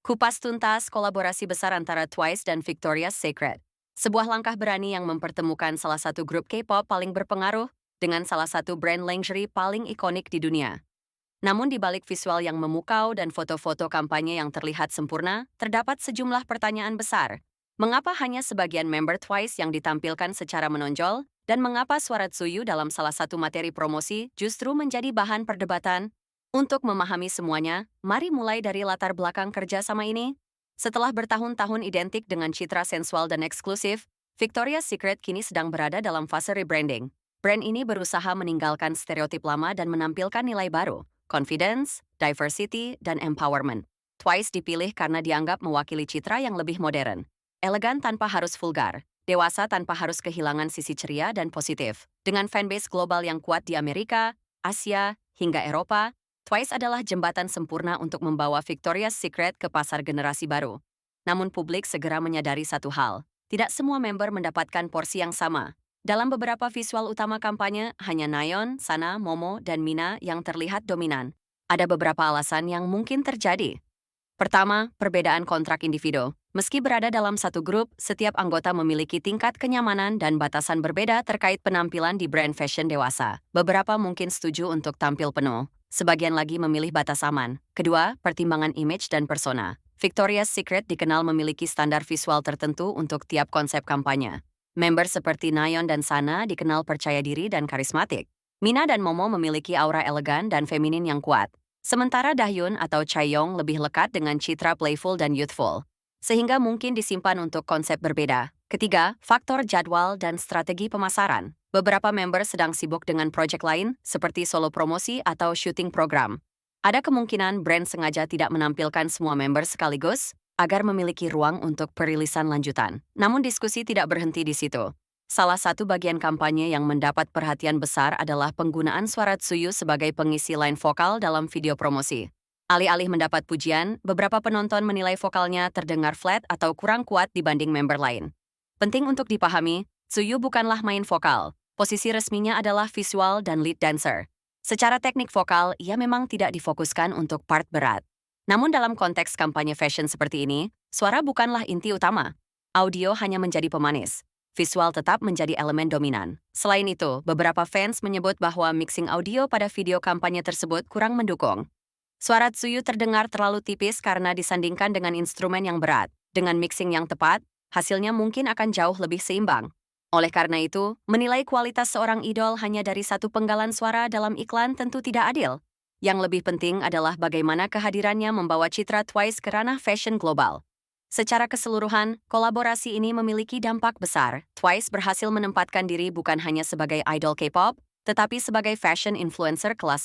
Kupas tuntas kolaborasi besar antara Twice dan Victoria's Secret. Sebuah langkah berani yang mempertemukan salah satu grup K-pop paling berpengaruh dengan salah satu brand lingerie paling ikonik di dunia. Namun di balik visual yang memukau dan foto-foto kampanye yang terlihat sempurna, terdapat sejumlah pertanyaan besar. Mengapa hanya sebagian member Twice yang ditampilkan secara menonjol? Dan mengapa suara Tsuyu dalam salah satu materi promosi justru menjadi bahan perdebatan? Untuk memahami semuanya, mari mulai dari latar belakang kerja sama ini. Setelah bertahun-tahun identik dengan citra sensual dan eksklusif, Victoria's Secret kini sedang berada dalam fase rebranding. Brand ini berusaha meninggalkan stereotip lama dan menampilkan nilai baru, confidence, diversity, dan empowerment. Twice dipilih karena dianggap mewakili citra yang lebih modern. Elegan tanpa harus vulgar, dewasa tanpa harus kehilangan sisi ceria dan positif. Dengan fanbase global yang kuat di Amerika, Asia, hingga Eropa, Twice adalah jembatan sempurna untuk membawa Victoria's Secret ke pasar generasi baru. Namun publik segera menyadari satu hal, tidak semua member mendapatkan porsi yang sama. Dalam beberapa visual utama kampanye, hanya Nayeon, Sana, Momo, dan Mina yang terlihat dominan. Ada beberapa alasan yang mungkin terjadi. Pertama, perbedaan kontrak individu. Meski berada dalam satu grup, setiap anggota memiliki tingkat kenyamanan dan batasan berbeda terkait penampilan di brand fashion dewasa. Beberapa mungkin setuju untuk tampil penuh, sebagian lagi memilih batas aman. Kedua, pertimbangan image dan persona. Victoria's Secret dikenal memiliki standar visual tertentu untuk tiap konsep kampanye. Member seperti Nayeon dan Sana dikenal percaya diri dan karismatik. Mina dan Momo memiliki aura elegan dan feminin yang kuat. Sementara Dahyun atau Chaeyoung lebih lekat dengan citra playful dan youthful, sehingga mungkin disimpan untuk konsep berbeda. Ketiga, faktor jadwal dan strategi pemasaran. Beberapa member sedang sibuk dengan proyek lain, seperti solo promosi atau syuting program. Ada kemungkinan brand sengaja tidak menampilkan semua member sekaligus, agar memiliki ruang untuk perilisan lanjutan. Namun diskusi tidak berhenti di situ. Salah satu bagian kampanye yang mendapat perhatian besar adalah penggunaan suara Tsuyu sebagai pengisi line vokal dalam video promosi. Alih-alih mendapat pujian, beberapa penonton menilai vokalnya terdengar flat atau kurang kuat dibanding member lain. Penting untuk dipahami, Tsuyu bukanlah main vokal. Posisi resminya adalah visual dan lead dancer. Secara teknik vokal, ia memang tidak difokuskan untuk part berat. Namun dalam konteks kampanye fashion seperti ini, suara bukanlah inti utama. Audio hanya menjadi pemanis. Visual tetap menjadi elemen dominan. Selain itu, beberapa fans menyebut bahwa mixing audio pada video kampanye tersebut kurang mendukung. Suara Tsuyu terdengar terlalu tipis karena disandingkan dengan instrumen yang berat. Dengan mixing yang tepat, hasilnya mungkin akan jauh lebih seimbang. Oleh karena itu, menilai kualitas seorang idol hanya dari satu penggalan suara dalam iklan tentu tidak adil. Yang lebih penting adalah bagaimana kehadirannya membawa citra Twice ke ranah fashion global. Secara keseluruhan, kolaborasi ini memiliki dampak besar. Twice berhasil menempatkan diri bukan hanya sebagai idol K-pop, tetapi sebagai fashion influencer kelas